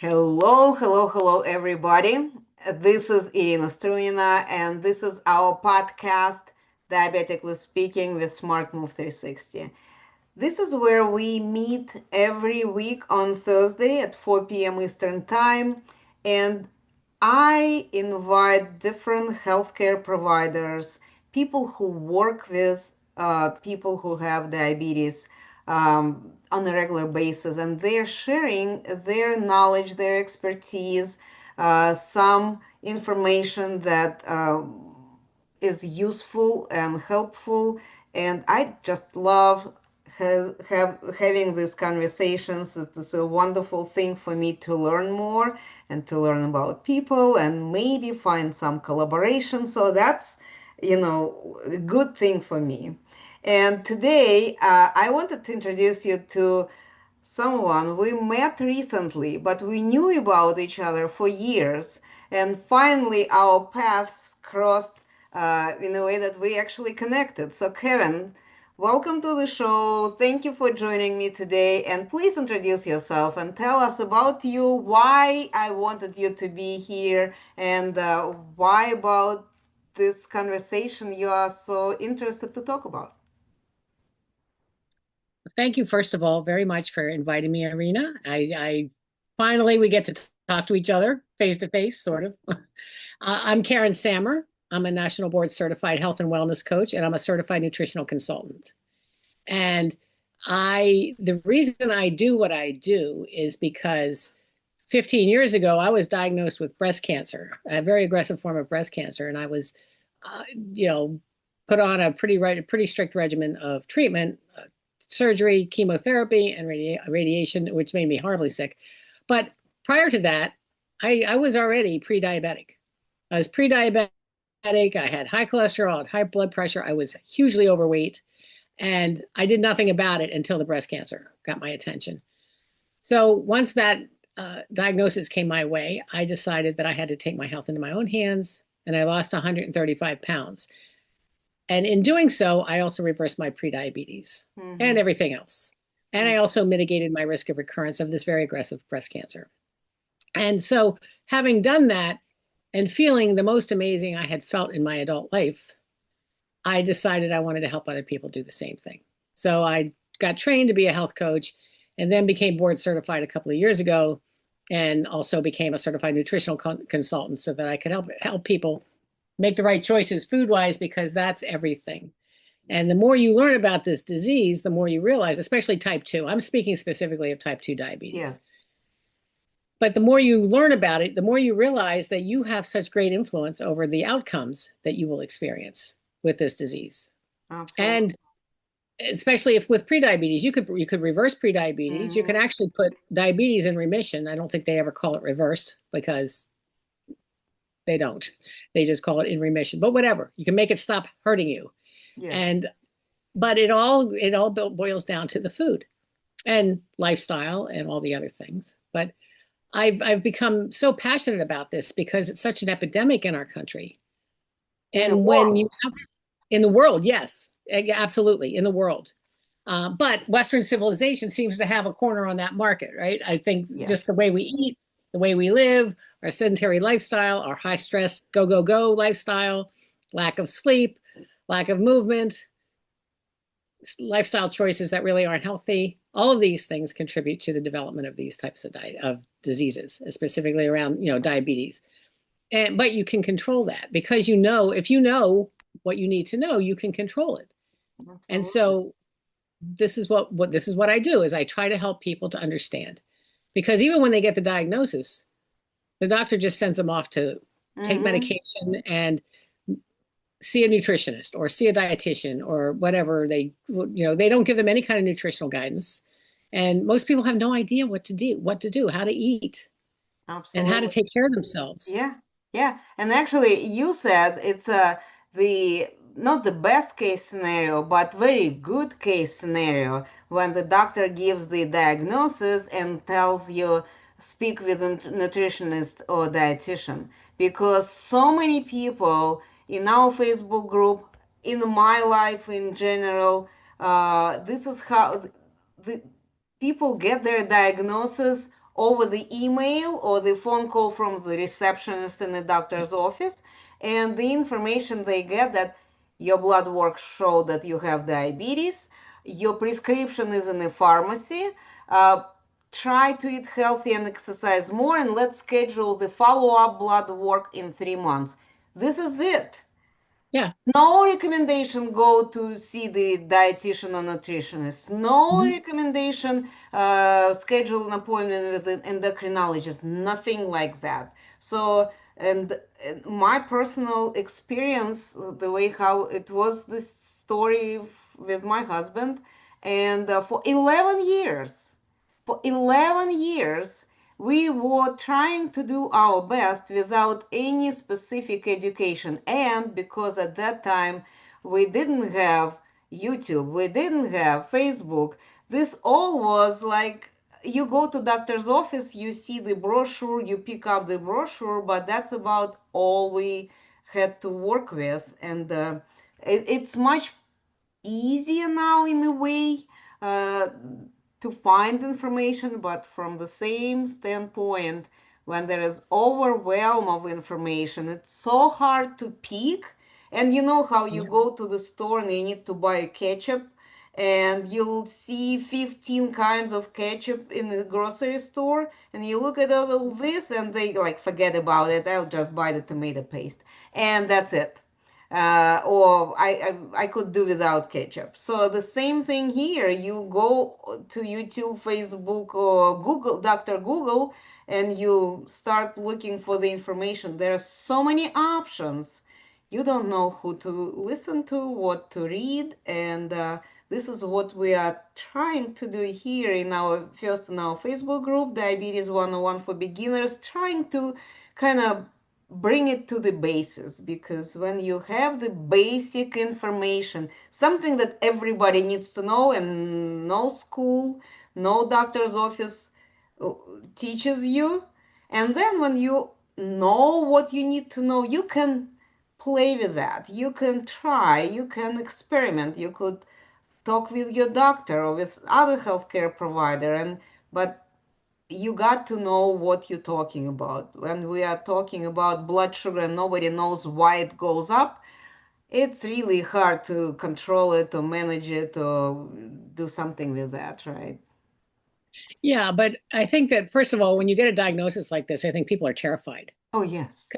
Hello, hello, hello, everybody. This is Irina Strunina, and this is our podcast, Diabetically Speaking with Smart Move 360. This is where we meet every week on Thursday at 4 p.m. Eastern Time, and I invite different healthcare providers, people who work with people who have diabetes on a regular basis, and they're sharing their knowledge, their expertise, some information that is useful and helpful. And I just love having these conversations. It's a wonderful thing for me to learn more and to learn about people and maybe find some collaboration. So that's, a good thing for me. And today, I wanted to introduce you to someone we met recently, but we knew about each other for years. And finally, our paths crossed in a way that we actually connected. So, Karen, welcome to the show. Thank you for joining me today. And please introduce yourself and tell us about you, why I wanted you to be here, and why about this conversation you are so interested to talk about. Thank you, first of all, very much for inviting me, Irina. I finally we get to talk to each other face to face, sort of. I'm KarenSammer. I'm a national board certified health and wellness coach, and I'm a certified nutritional consultant. And the reason I do what I do is because 15 years ago, I was diagnosed with breast cancer, a very aggressive form of breast cancer, and I was, uh, you know, put on a pretty strict regimen of treatment, surgery, chemotherapy, and radiation, which made me horribly sick. But prior to that, I was already pre-diabetic. I was pre-diabetic. I had high cholesterol, I had high blood pressure. I was hugely overweight, and I did nothing about it until the breast cancer got my attention. So once that diagnosis came my way, I decided that I had to take my health into my own hands, and I lost 135 pounds. And in doing so, I also reversed my prediabetes and Mm-hmm. everything else. And I also mitigated my risk of recurrence of this very aggressive breast cancer. And so, having done that and feeling the most amazing I had felt in my adult life, I decided I wanted to help other people do the same thing. So, I got trained to be a health coach and then became board certified a couple of years ago and also became a certified nutritional consultant so that I could help people make the right choices food wise because that's everything. And the more you learn about this disease, the more you realize, especially type 2. I'm speaking specifically of type 2 diabetes. Yes, But the more you learn about it, the more you realize that you have such great influence over the outcomes that you will experience with this disease. absolutely. And especially if with prediabetes, you could reverse prediabetes. You can Mm-hmm. actually put diabetes in remission. I don't think they ever call it reversed because they don't. They just call it in remission. But whatever, you can make it stop hurting you. Yes. And but it all boils down to the food and lifestyle and all the other things. But I've become so passionate about this because it's such an epidemic in our country. In the And when you world. have in the world, yes, absolutely, in the world. But Western civilization seems to have a corner on that market, right? I think Yes. just the way we eat, the way we live, our sedentary lifestyle, our high stress, go, go, go lifestyle, lack of sleep, lack of movement, lifestyle choices that really aren't healthy. All of these things contribute to the development of these types of diseases, specifically around diabetes. But you can control that because if you know what you need to know, you can control it. And Absolutely. so this is what I do is I try to help people to understand because even when they get the diagnosis, the doctor just sends them off to take Mm-hmm. medication and see a nutritionist or see a dietitian or whatever. They don't give them any kind of nutritional guidance, and most people have no idea what to do, how to eat, and how to Absolutely. take care of themselves. Yeah. Yeah. And actually, you said it's the not the best case scenario, but very good case scenario when the doctor gives the diagnosis and tells you speak with a nutritionist or dietitian, because so many people in our Facebook group, in my life in general, this is how the people get their diagnosis over the email or the phone call from the receptionist in the doctor's office. And the information they get that your blood work show that you have diabetes, your prescription is in the pharmacy. Uh, Try to eat healthy and exercise more, and let's schedule the follow-up blood work in 3 months. This is it. Yeah. No recommendation go to see the dietitian or nutritionist. No Mhm. recommendation schedule an appointment with an endocrinologist. Nothing like that. So, and my personal experience, the way how it was this story with my husband, and for 11 years, we were trying to do our best without any specific education. And because at that time we didn't have YouTube, we didn't have Facebook, this all was like you go to doctor's office, you see the brochure, you pick up the brochure, but that's about all we had to work with. And it's much easier now in a way uh, to find information, but from the same standpoint, when there is overwhelm of information, it's so hard to pick. And you know how you Yeah. go to the store and you need to buy ketchup, and you'll see 15 kinds of ketchup in the grocery store, and you look at all of this and they like forget about it. I'll just buy the tomato paste, and that's it. Or I could do without ketchup. So the same thing here. You go to YouTube, Facebook, or Google, Dr. Google, and you start looking for the information. There are so many options. You don't know who to listen to, what to read, and this is what we are trying to do here in our Facebook group, Diabetes 101 for Beginners, trying to kind of bring it to the basis, because when you have the basic information, something that everybody needs to know, and no school, no doctor's office uh, teaches you, and then when you know what you need to know, you can play with that, you can try, you can experiment, you could talk with your doctor or with other healthcare provider, and but you got to know what you're talking about. When we are talking about blood sugar and nobody knows why it goes up, it's really hard to control it or manage it or do something with that, right? Yeah, but I think that first of all, when you get a diagnosis like this, I think people are terrified Oh, yes.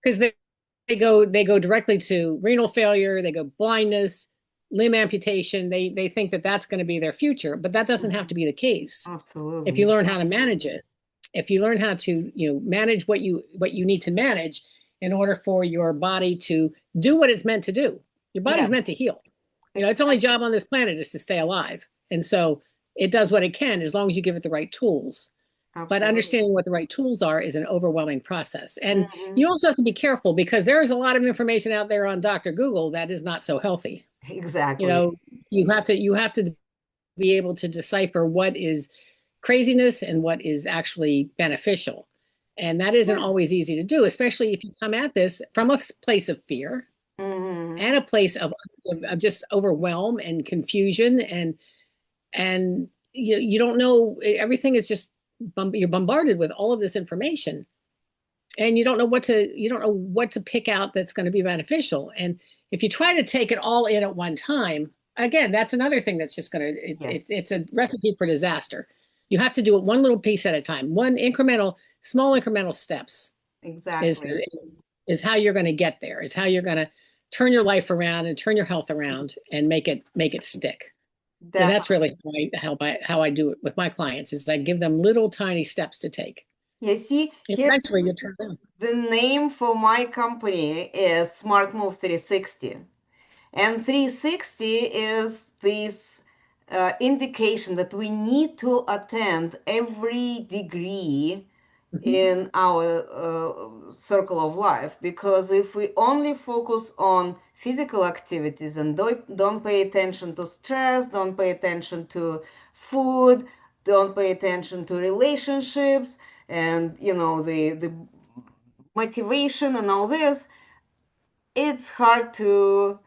because they go directly to renal failure, they go blindness, limb amputation. They think that that's going to be their future, but that doesn't have Mhm. to be the case. If you Absolutely. learn how to manage it, if you learn how to, manage what you need to manage in order for your body to do what it's meant to do. Your body's meant Yes, to heal. Its only exactly. job on this planet is to stay alive. And so it does what it can as long as you give it the right tools. But Absolutely. understanding what the right tools are is an overwhelming process. And Hmm. you also have to be careful because there is a lot of information out there on Dr. Google that is not so healthy. You Exactly. know, you have to be able to decipher what is craziness and what is actually beneficial. And that isn't Yeah. always easy to do, especially if you come at this from a place of fear Hmm. and a place of just overwhelm and confusion and you don't know, everything is just you're bombarded with all of this information and you don't know what to pick out that's going to be beneficial. And if you try to take it all in at one time, again, that's another thing that's just going to Yes, it's a recipe for disaster. You have to do it one little piece at a time, one incremental, small incremental steps is exactly. is how you're going to get there, is how you're going to turn your life around and turn your health around and make it stick. And that's Definitely. really how I do it with my clients is I give them little tiny steps to take. You see, here's Eventually you turn around. the name for my company is Smart Move 360. And 360 is this indication that we need to attend every degree Mhm. in our circle of life, because if we only focus on physical activities and don't pay attention to stress, don't pay attention to food, don't pay attention to relationships, and the motivation and all this, it's hard to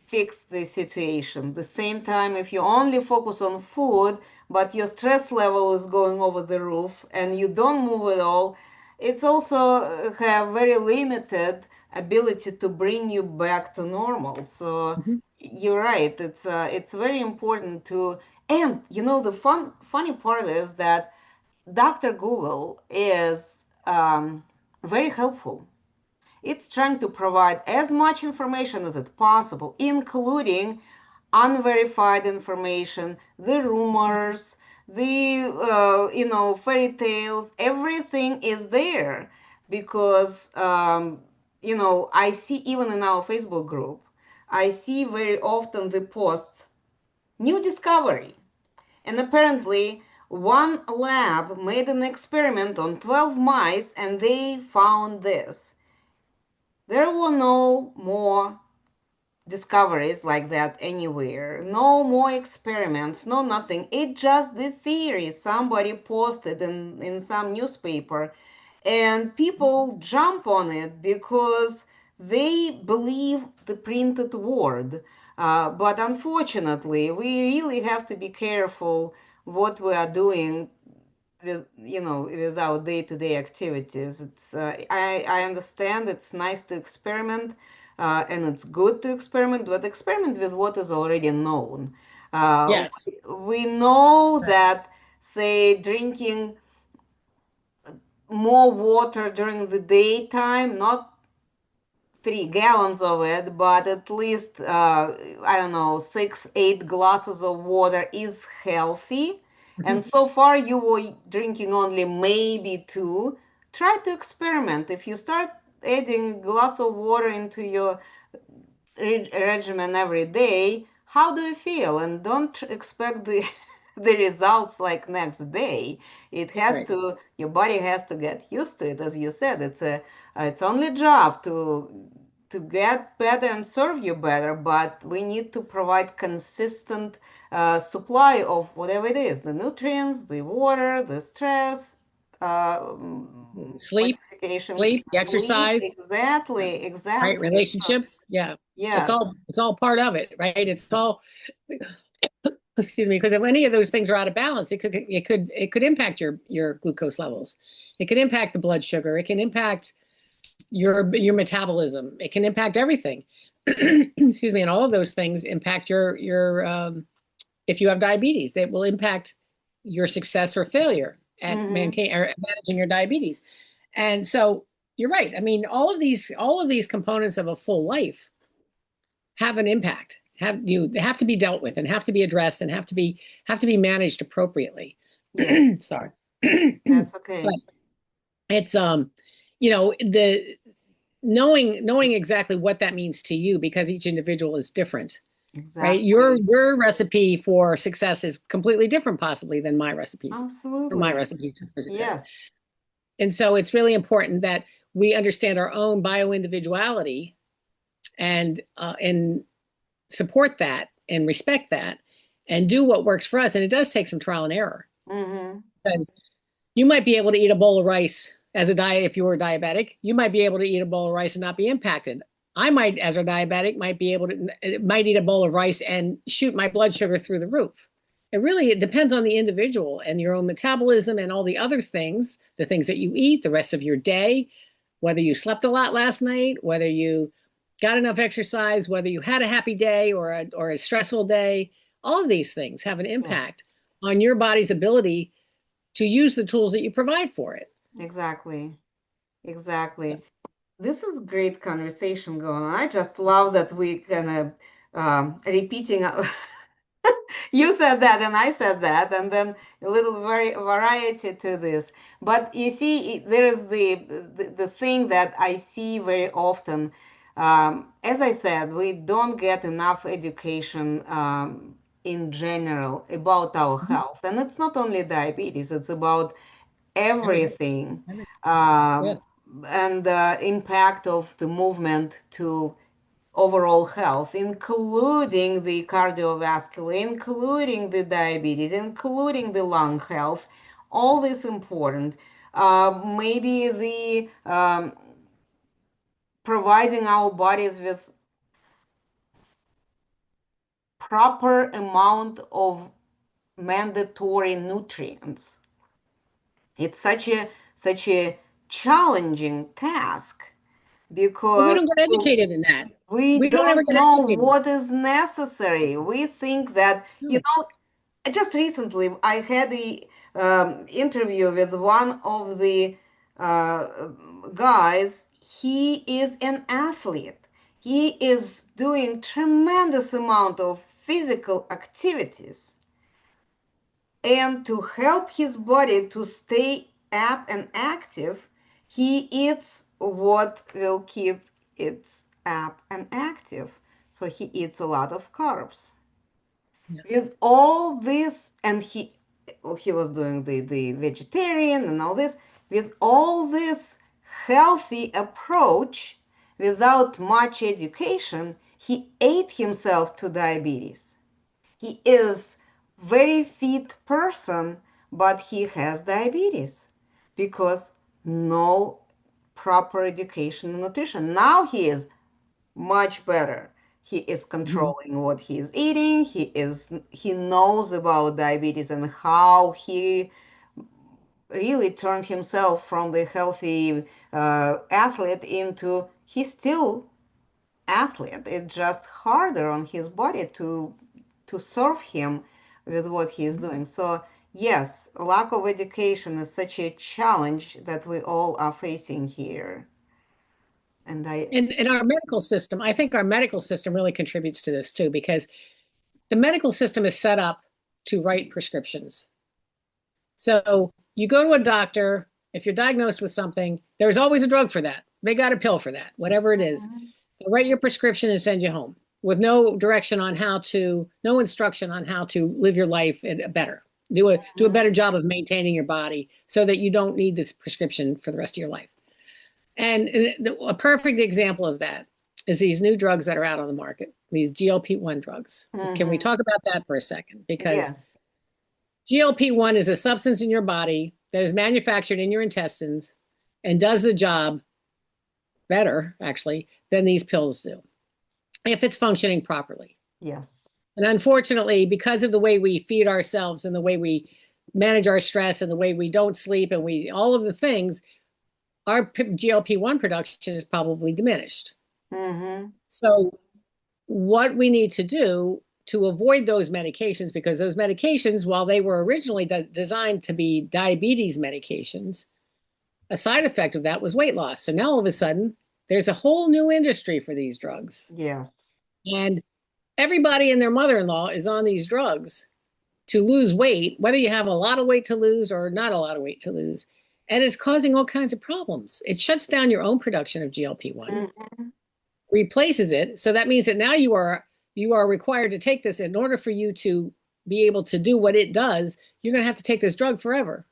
fix the situation. The same time, if you only focus on food, but your stress level is going over the roof and you don't move at all, it's also have very limited ability to bring you back to normal. So Mhm. you're right. It's very important to, and the funny part is that Dr. Google is very helpful. It's trying to provide as much information as it possible, including unverified information, the rumors, the fairy tales. Everything is there because I see even in our Facebook group, I see very often the posts, new discovery, and apparently one lab made an experiment on 12 mice and they found this. There were no more discoveries like that anywhere. No more experiments, no nothing. It just the theory somebody posted in some newspaper, and people jump on it because they believe the printed word. But unfortunately, we really have to be careful what we are doing with our day-to-day activities. I understand it's nice to experiment, and it's good to experiment, but experiment with what is already known. Uh, Yes. we know that, say, drinking more water during the daytime, not 3 gallons of it, but at least, I don't know, 6, 8 glasses of water is healthy. Mhm. And so far, you were drinking only maybe two. Try to experiment. If you start adding a glass of water into your regimen every day, how do you feel? And don't expect the the results like next day. It has Right. to, your body has to get used to it. As you said, it's only job to get better and serve you better, but we need to provide consistent supply of whatever it is, the nutrients, the water, the stress, Sleep, modification, sleep, sleep. exercise, Exactly, right? exactly. So, Relationships. Yeah. It's yes. all part of it, right? It's all, excuse me, because if any of those things are out of balance, it could impact your glucose levels. It could impact the blood sugar. It can impact your metabolism. It can impact everything. Excuse me, and all of those things impact your if you have diabetes, it will impact your success or failure at Mm-hmm. maintain or managing your diabetes. And so you're right. I mean, all of these components of a full life have an impact. They have to be dealt with and have to be addressed and have to be managed appropriately. Yes, Sorry. that's But okay. it's the knowing exactly what that means to you because each individual is different, right? Your Exactly. your recipe for success is completely different possibly than my recipe for my Absolutely. recipe for success. Yes. And so it's really important that we understand our own bio-individuality and support that and respect that and do what works for us. And it does take some trial and error Mm-hmm. because you might be able to eat a bowl of rice as a diet if you were diabetic. You might be able to eat a bowl of rice and not be impacted. I might, as a diabetic, might eat a bowl of rice and shoot my blood sugar through the roof. It depends on the individual and your own metabolism and all the other things, the things that you eat, the rest of your day, whether you slept a lot last night, whether you got enough exercise, whether you had a happy day or a stressful day. All of these things have an Yes. impact on your body's ability to use the tools that you provide for it. Exactly. Exactly. This is great conversation going on. I just love that we kind of repeating. You said that and I said that, and then a little variety to this. But you see, there is the thing that I see very often. As I said, we don't get enough education in general about our Mhm. health, and it's not only diabetes; it's about Everything. everything, Everything. um, Yes. and the impact of the movement to overall health, including the cardiovascular, including the diabetes, including the lung health. All this important. Maybe the providing our bodies with proper amount of mandatory nutrients. It's such a challenging task But we because don't get educated in that. we We don't ever don't get know educated. what is necessary. We think that, No. just recently I had the interview with one of the uh, guys. He is an athlete. He is doing tremendous amount of physical activities. And to help his body to stay up and active, he eats what will keep it up and active. So he eats a lot of carbs. Yeah. With all this, and he was doing the vegetarian and all this, with all this healthy approach, without much education, he ate himself to diabetes. He is very fit person, but he has diabetes because no proper education in nutrition. Now he is much better. He is Mhm. controlling what he is eating. He knows about diabetes and how he really turned himself from the healthy athlete into he's still athlete. It's just harder on his body to serve him with what he is doing. So yes, lack of education is such a challenge that we all are facing here. And I And our medical system, I think our medical system really contributes to this too, because the medical system is set up to write prescriptions. So you go to a doctor, if you're diagnosed with something, there's always a drug for that. They got a pill for that, whatever it is. Mhm. They'll write your prescription and send you home with no direction on how to, no instruction on how to live your life better. Do a better job of maintaining your body so that you don't need this prescription for the rest of your life. And a perfect example of that is these new drugs that are out on the market, these GLP-1 drugs. Can we Mhm. talk about that for a second? Because Yes, GLP-1 is a substance in your body that is manufactured in your intestines and does the job better, actually, than these pills do, if it's functioning properly. yes, And unfortunately, because of the way we feed ourselves and the way we manage our stress and the way we don't sleep and we all of the things, our GLP-1 production is probably diminished. mhm, So what we need to do to avoid those medications, because those medications, while they were originally designed to be diabetes medications, a side effect of that was weight loss. So now all of a sudden, there's a whole new industry for these drugs. yes, And everybody and their mother-in-law is on these drugs to lose weight, whether you have a lot of weight to lose or not a lot of weight to lose. And it's causing all kinds of problems. It shuts down your own production of GLP-1, mhm, replaces it. So that means that now you are required to take this in order for you to be able to do what it does. You're going to have to take this drug forever.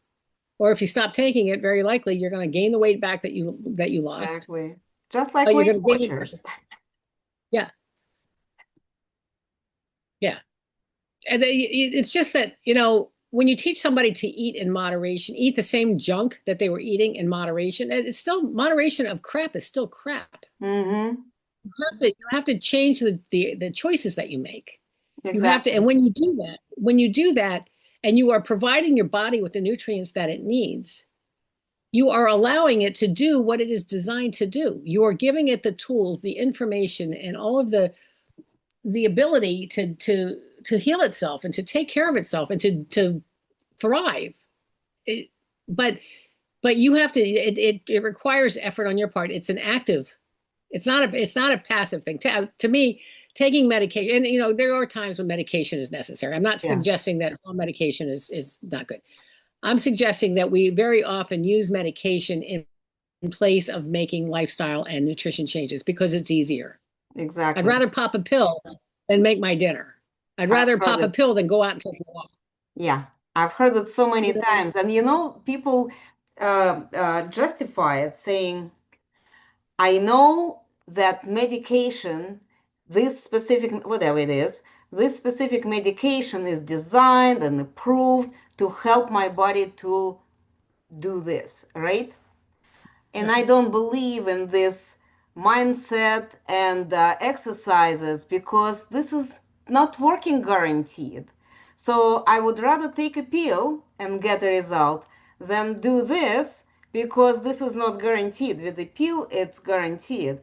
Or if you stop taking it, very likely you're going to gain the weight back that you lost. exactly. Just like You're Weight going to gain Watchers. it. Yeah, yeah. And it's just that, when you teach somebody to eat in moderation, eat the same junk that they were eating in moderation, it's still moderation of crap is still crap. Mm-hmm. You have to change the choices that you make. You have to, and Exactly. when you do that, and you are providing your body with the nutrients that it needs, you are allowing it to do what it is designed to do. You are giving it the tools, the information, and all of the ability to heal itself and to take care of itself and to thrive. It, but but you have to. It requires effort on your part. It's an active. It's not a passive thing. To me, taking medication, and there are times when medication is necessary. I'm not Yes, suggesting that all medication is not good. I'm suggesting that we very often use medication in place of making lifestyle and nutrition changes because it's easier. I'd exactly. rather pop a pill than make my dinner. I'd I've rather heard pop a it. pill than go out and take a walk. Yeah, I've heard it so many You know? times. And people justify it saying, I know that medication, this specific, whatever it is, this specific medication is designed and approved to help my body to do this, right? And Yeah. I don't believe in this mindset and exercises because this is not working guaranteed. So I would rather take a pill and get a result than do this because this is not guaranteed. With the pill, it's guaranteed.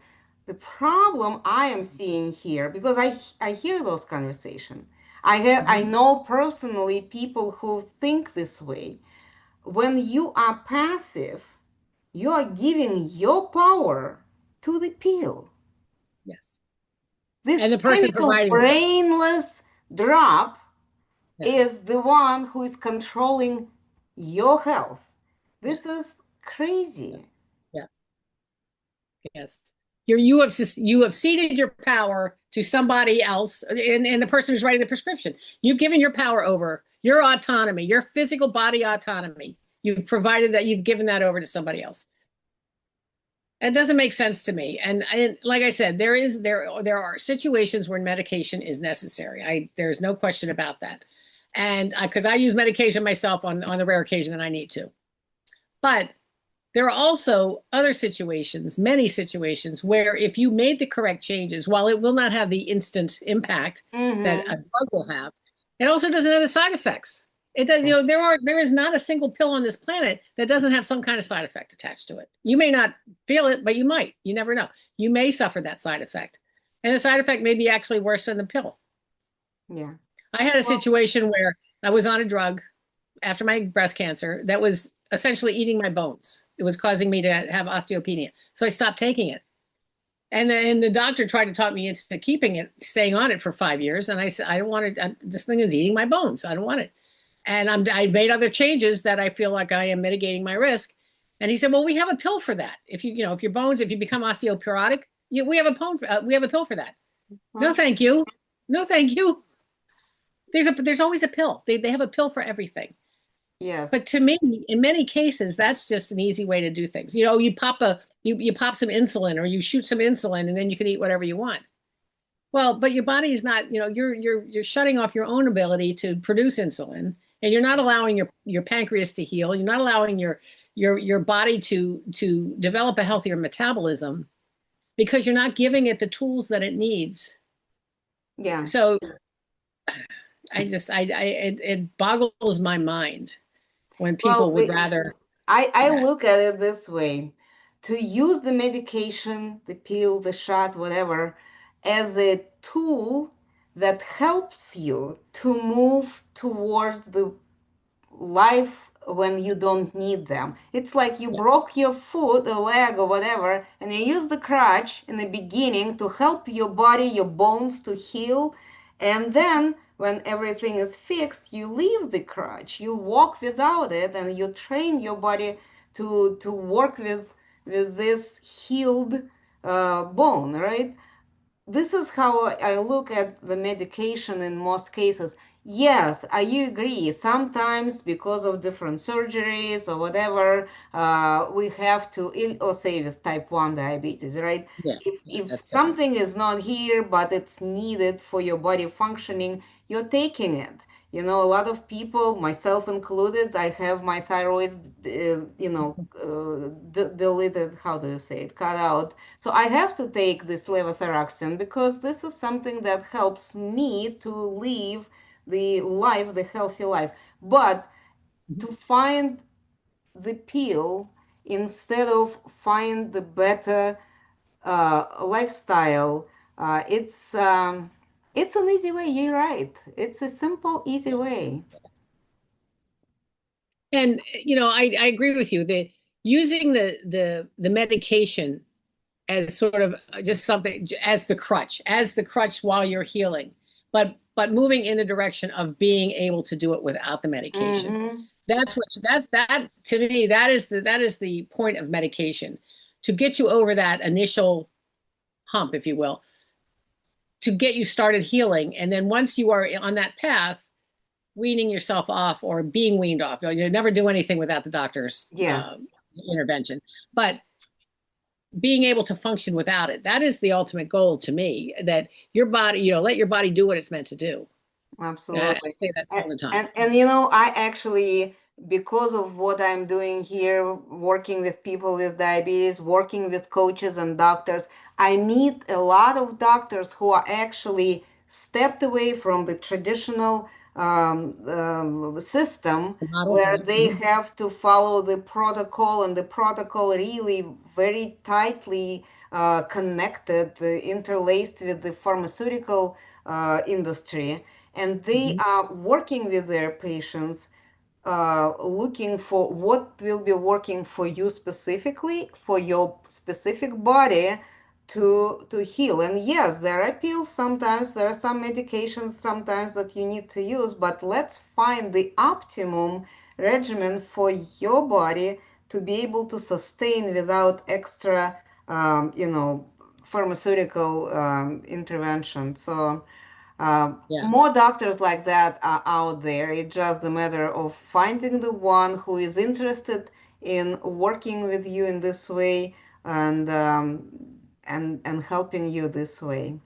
The problem I am seeing here, because I hear those conversations. I Mhm. know personally people who think this way. When you are passive, you are giving your power to the pill. Yes. And This the person chemical providing the drug. brainless drop Yeah. is the one who is controlling your health. This Yes. is crazy. Yes. Yes. You have ceded your power to somebody else, and the person who's writing the prescription. You've given your power over, your autonomy, your physical body autonomy. You've provided that, you've given that over to somebody else. It doesn't make sense to me. And like I said, there are situations where medication is necessary. There's no question about that. And because I use medication myself on the rare occasion that I need to. But there are also other situations, many situations, where if you made the correct changes, while it will not have the instant impact that a Mm-hmm. drug will have, it also doesn't have the side effects. It does, Yes. there is not a single pill on this planet that doesn't have some kind of side effect attached to it. You may not feel it, but you might. You never know. You may suffer that side effect. And the side effect may be actually worse than the pill. Yeah. I had a Well, situation where I was on a drug after my breast cancer that was essentially eating my bones. It was causing me to have osteopenia. So I stopped taking it. And the doctor tried to talk me into keeping it, staying on it for 5 years. And I said, I don't want it. This thing is eating my bones. I don't want it. And I made other changes that I feel like I am mitigating my risk. And he said, well, we have a pill for that. If your bones, if you become osteoporotic, we have a pill for that. No, well, thank you. No, thank you. There's always a pill. They have a pill for everything. But yes. to me, in many cases, that's just an easy way to do things. You pop some insulin or you shoot some insulin and then you can eat whatever you want. Well, but your body is not, you're shutting off your own ability to produce insulin, and you're not allowing your pancreas to heal. You're not allowing your body to develop a healthier metabolism because you're not giving it the tools that it needs. Yeah. So it boggles my mind when Well, people would rather. I Yeah. look at it this way. To use the medication, the pill, the shot, whatever, as a tool that helps you to move towards the life when you don't need them. It's like you Yeah. broke your foot, a leg, or whatever, and you use the crutch in the beginning to help your body, your bones to heal. And then when everything is fixed, you leave the crutch. You walk without it and you train your body to work with this healed bone, right? This is how I look at the medication in most cases. Yes, I agree. Sometimes because of different surgeries or whatever, we have to, or say with type 1 diabetes, right? Yeah, yeah, If that's different. something is not here, but it's needed for your body functioning, you're taking it. A lot of people, myself included, I have my thyroid, deleted, how do you say it, cut out. So I have to take this levothyroxine because this is something that helps me to live the life, the healthy life. But Mhm. to find the pill instead of find the better lifestyle, it's an easy way. You're right. It's a simple, easy way. And I agree with you that using the medication as sort of just something as the crutch while you're healing, but moving in the direction of being able to do it without the medication. Mm-hmm. That's that to me, that is the point of medication, to get you over that initial hump, if you will, to get you started healing. And then once you are on that path, weaning yourself off or being weaned off. You never do anything without the doctor's Yes, intervention. But being able to function without it, that is the ultimate goal to me, that your body, let your body do what it's meant to do. I absolutely. say that And, all the time. and I actually, because of what I'm doing here, working with people with diabetes, working with coaches and doctors, I meet a lot of doctors who are actually stepped away from the traditional system The model, where yeah. they Mhm. have to follow the protocol, and the protocol really very tightly connected, interlaced with the pharmaceutical industry, and they Mhm. are working with their patients, looking for what will be working for you specifically, for your specific body to heal. And yes, there are pills sometimes, there are some medications sometimes that you need to use, but let's find the optimum regimen for your body to be able to sustain without extra, pharmaceutical intervention. So Yeah. more doctors like that are out there. It's just a matter of finding the one who is interested in working with you in this way, and and helping you this way.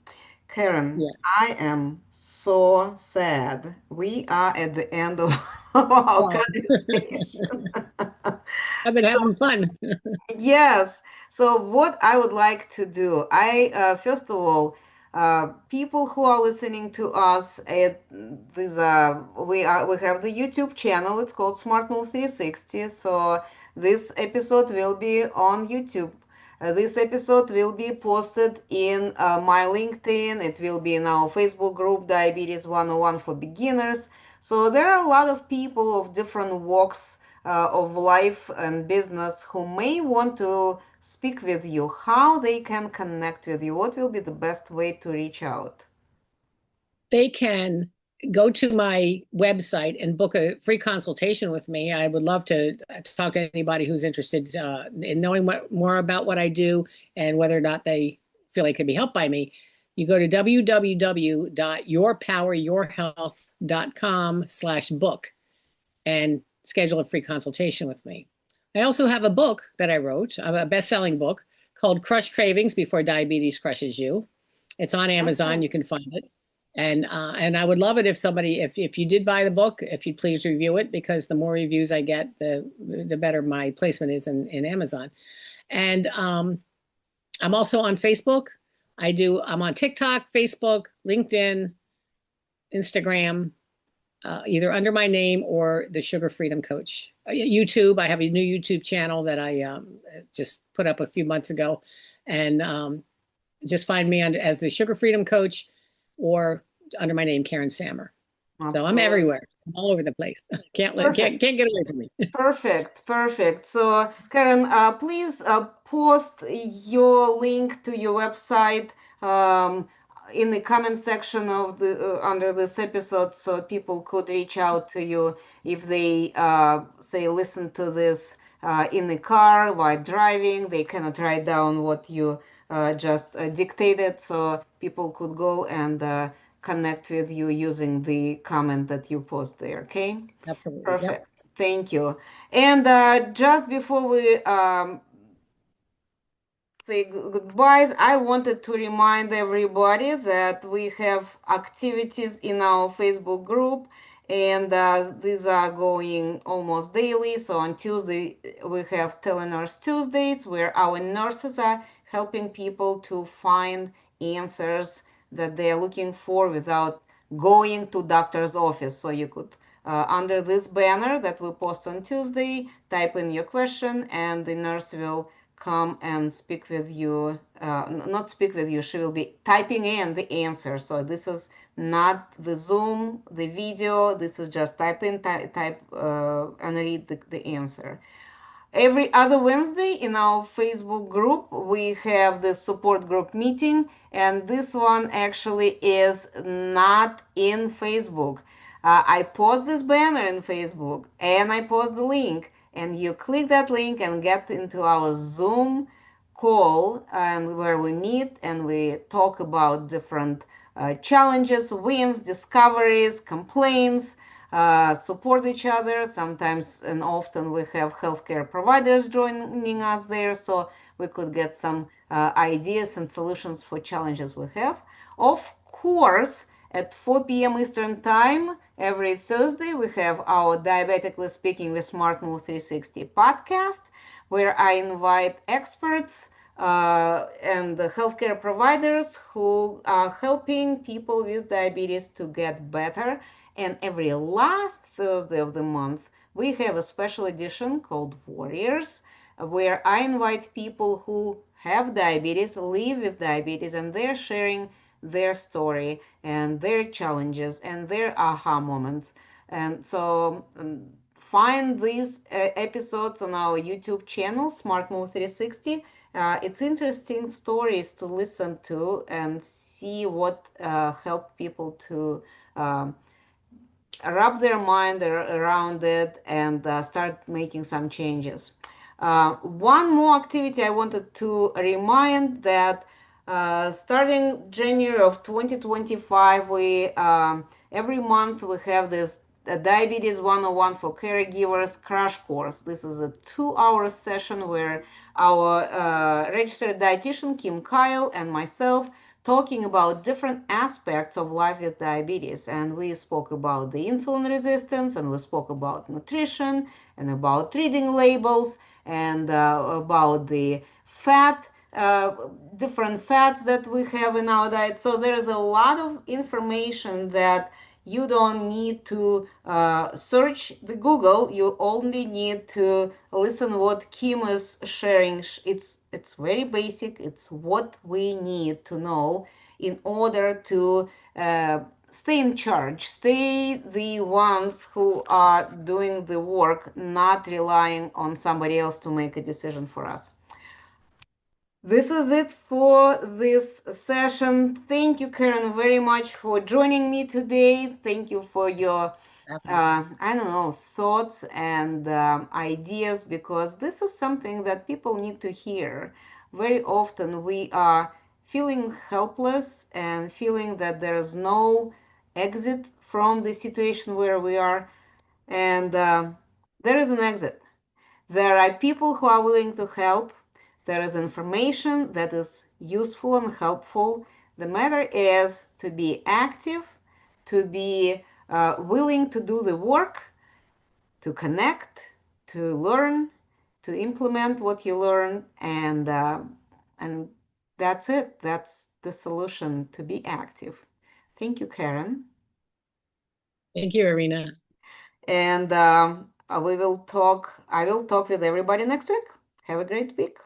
Karen, Yeah. I am so sad. We are at the end of our Wow. conversation. I've been having fun. Yes. So what I would like to do, first of all, people who are listening to us, we have the YouTube channel. It's called Smart Move 360. So this episode will be on YouTube. This episode will be posted in my LinkedIn. It will be in our Facebook group, Diabetes 101 for Beginners. So there are a lot of people of different walks of life and business who may want to speak with you, how they can connect with you, what will be the best way to reach out. They can go to my website and book a free consultation with me. I would love to talk to anybody who's interested in knowing more about what I do and whether or not they feel they can be helped by me. You go to www.yourpoweryourhealth.com/book and schedule a free consultation with me. I also have a book that I wrote, a best-selling book called Crush Cravings Before Diabetes Crushes You. It's on Amazon. Okay. You can find it. And I would love it if somebody, if you did buy the book, if you'd please review it, because the more reviews I get, the better my placement is in Amazon. And I'm also on Facebook. I'm on TikTok, Facebook, LinkedIn, Instagram, either under my name or the Sugar Freedom Coach. YouTube, I have a new YouTube channel that I just put up a few months ago. And just find me as the Sugar Freedom Coach or under my name, KarenSammer. So I'm Absolutely. everywhere, I'm all over the place. Perfect. Can't get away from me. Perfect, perfect. So, Karen, please post your link to your website um, in the comment section of the under this episode, so people could reach out to you if they say listen to this in the car while driving. They cannot write down what you just dictated, so people could go and connect with you using the comment that you post there. Okay. Absolutely. Yep. Perfect. Thank you. And just before we say goodbyes, I wanted to remind everybody that we have activities in our Facebook group, and these are going almost daily. So on Tuesday, we have Telenurse Tuesdays, where our nurses are helping people to find answers that they are looking for without going to doctor's office. So you could under this banner that we post on Tuesday, type in your question, and the nurse will come and speak with you. Not speak with you, she will be typing in the answer. So this is not the Zoom, the video. This is just type in, type, and read the answer. Every other Wednesday in our Facebook group, we have the support group meeting, and this one actually is not in Facebook. I post this banner in Facebook and I post the link, and you click that link and get into our Zoom call, and where we meet and we talk about different challenges, wins, discoveries, complaints, support each other. Sometimes and often we have healthcare providers joining us there, so we could get some ideas and solutions for challenges we have. Of course, at 4 p.m. Eastern Time, every Thursday, we have our Diabetically Speaking with Smart Move 360 podcast, where I invite experts and the healthcare providers who are helping people with diabetes to get better And every last Thursday of the month, we have a special edition called Warriors, where I invite people who have diabetes, live with diabetes, and they're sharing their story and their challenges and their aha moments. And so find these episodes on our YouTube channel, Smart Move 360. It's interesting stories to listen to and see what help people to um, wrap their mind around it and start making some changes. One more activity I wanted to remind that starting January of 2025, we every month we have this Diabetes 101 for Caregivers crash course. This is a 2-hour session where our registered dietitian Kim Kyle and myself talking about different aspects of life with diabetes. And we spoke about the insulin resistance, and we spoke about nutrition, and about reading labels, and about the fat, uh, different fats that we have in our diet. So there is a lot of information that you don't need to search the Google. You only need to listen what Kim is sharing. It's very basic. It's what we need to know in order to stay in charge, stay the ones who are doing the work, not relying on somebody else to make a decision for us. This is it for this session. Thank you, Karen, very much for joining me today. Thank you for your, I don't know, thoughts and ideas, because this is something that people need to hear. Very often we are feeling helpless and feeling that there is no exit from the situation where we are, and there is an exit. There are people who are willing to help. There is information that is useful and helpful. The matter is to be active, to be willing to do the work, to connect, to learn, to implement what you learn, and that's it. That's the solution, to be active. Thank you, Karen. Thank you, Irina. And we will talk. I will talk with everybody next week. Have a great week.